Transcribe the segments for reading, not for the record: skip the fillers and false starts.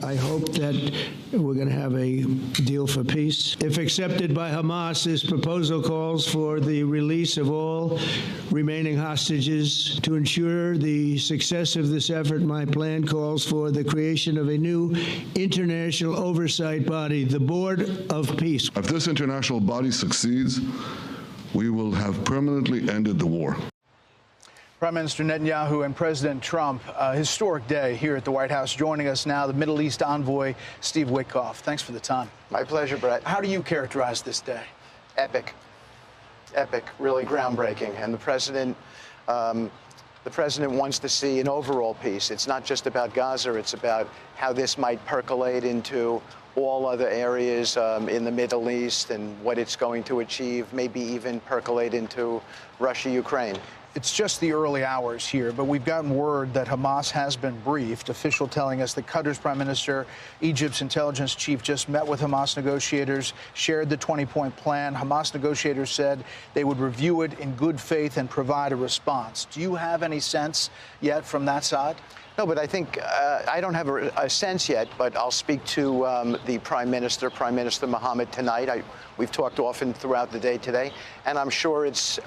I hope that we're going to have a deal for peace. If accepted by Hamas, this proposal calls for the release of all remaining hostages. To ensure the success of this effort, my plan calls for the creation of a new international oversight body, the Board of Peace. If this international body succeeds, we will have permanently ended the war. Prime Minister Netanyahu and President Trump, a historic day here at the White House. Joining us now, the Middle East envoy, Steve Witkoff. Thanks for the time. My pleasure, Brett. How do you characterize this day? Epic. Epic, really groundbreaking. And the president wants to see an overall peace. It's not just about Gaza. It's about how this might percolate into all other areas in the Middle East and what it's going to achieve, maybe even percolate into Russia, Ukraine. It's just the early hours here, but we've gotten word that Hamas has been briefed. Official telling us that Qatar's prime minister, Egypt's intelligence chief just met with Hamas negotiators, shared the 20-point plan. Hamas negotiators said they would review it in good faith and provide a response. Do you have any sense yet from that side? No, but I think I don't have a sense yet, but I'll speak to the Prime Minister Mohammed, tonight. We've talked often throughout the day today, and I'm sure it's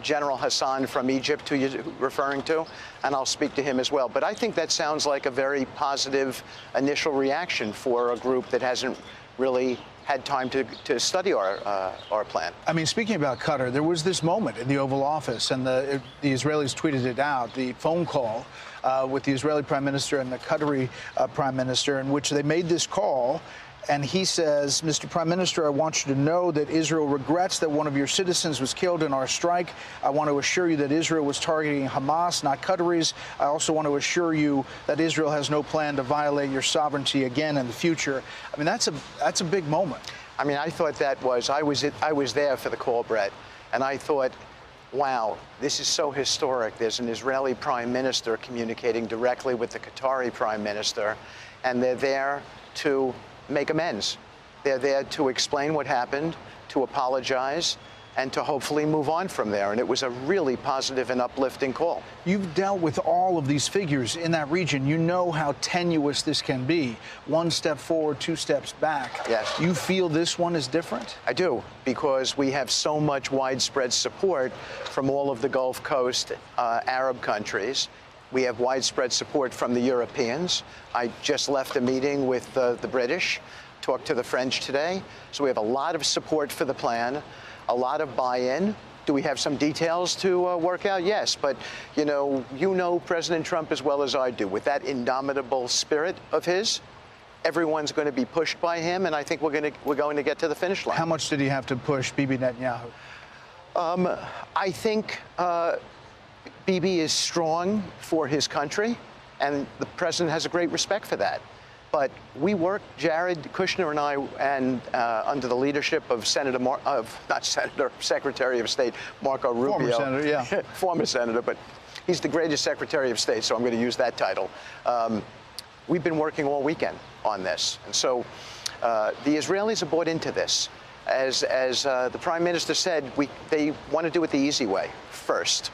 General Hassan from Egypt who you're referring to, and I'll speak to him as well. But I think that sounds like a very positive initial reaction for a group that hasn't really had time to study our plan. I mean, speaking about Qatar, there was this moment in the Oval Office, and the Israelis tweeted it out, the phone call with the Israeli Prime Minister and the Qatari Prime Minister, in which they made this call. And he says, Mr. Prime Minister, I want you to know that Israel regrets that one of your citizens was killed in our strike. I want to assure you that Israel was targeting Hamas, not Qataris. I also want to assure you that Israel has no plan to violate your sovereignty again in the future. I mean, that's a big moment. I mean, I thought that was, I was there for the call, Brett, and I thought, wow, this is so historic. There's an Israeli Prime Minister communicating directly with the Qatari Prime Minister, and they're there to make amends. They're there to explain what happened, to apologize, and to hopefully move on from there. And it was a really positive and uplifting call. You've dealt with all of these figures in that region. You know how tenuous this can be. One step forward, two steps back. Yes. You feel this one is different? I do, because we have so much widespread support from all of the Gulf Coast Arab countries. We have widespread support from the Europeans. I just left a meeting with the British, talked to the French today. So we have a lot of support for the plan, a lot of buy-in. Do we have some details to work out? Yes, but you know President Trump as well as I do. With that indomitable spirit of his, everyone's going to be pushed by him, and I think we're going to get to the finish line. How much did he have to push Bibi Netanyahu? I think Bibi is strong for his country, and the president has a great respect for that. But we work, Jared Kushner and I, and under the leadership of Secretary of State Marco Rubio. Former senator, yeah. Former senator, but he's the greatest Secretary of State, so I'm going to use that title. We've been working all weekend on this. And so the Israelis have bought into this. As the Prime Minister said, they want to do it the easy way first.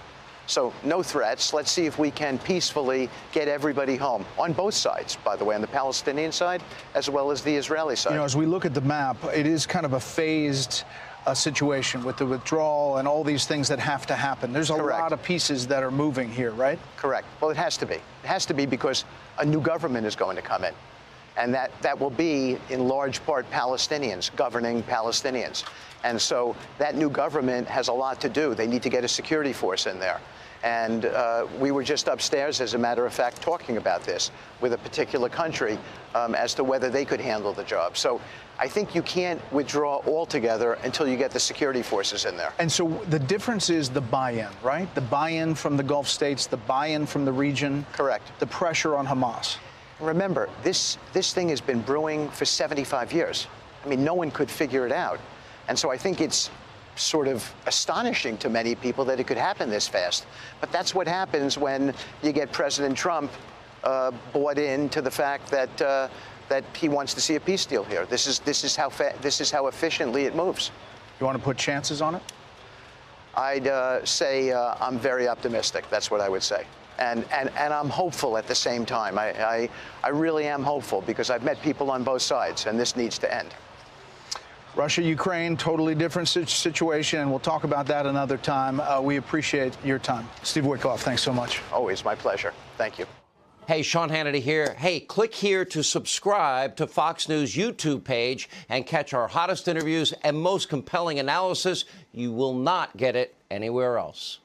So no threats. Let's see if we can peacefully get everybody home on both sides, by the way, on the Palestinian side as well as the Israeli side. You know, as we look at the map, it is kind of a phased situation with the withdrawal and all these things that have to happen. There's a lot of pieces that are moving here, right? Correct. Well, it has to be. It has to be because a new government is going to come in. And that will be, in large part, Palestinians governing Palestinians. And so that new government has a lot to do. They need to get a security force in there. And we were just upstairs, as a matter of fact, talking about this with a particular country as to whether they could handle the job. So I think you can't withdraw altogether until you get the security forces in there. And so the difference is the buy-in, right? The buy-in from the Gulf states, the buy-in from the region. Correct. The pressure on Hamas. Remember, this thing has been brewing for 75 years. I mean, no one could figure it out. And so I think it's sort of astonishing to many people that it could happen this fast. But that's what happens when you get President Trump bought into the fact that he wants to see a peace deal here. This is how efficiently it moves. You want to put chances on it? I'd say I'm very optimistic. That's what I would say. And I'm hopeful at the same time. I really am hopeful because I've met people on both sides, and this needs to end. Russia, Ukraine, totally different situation, and we'll talk about that another time. We appreciate your time. Steve Witkoff, thanks so much. Always my pleasure. Thank you. Hey, Sean Hannity here. Hey, click here to subscribe to Fox News YouTube page and catch our hottest interviews and most compelling analysis. You will not get it anywhere else.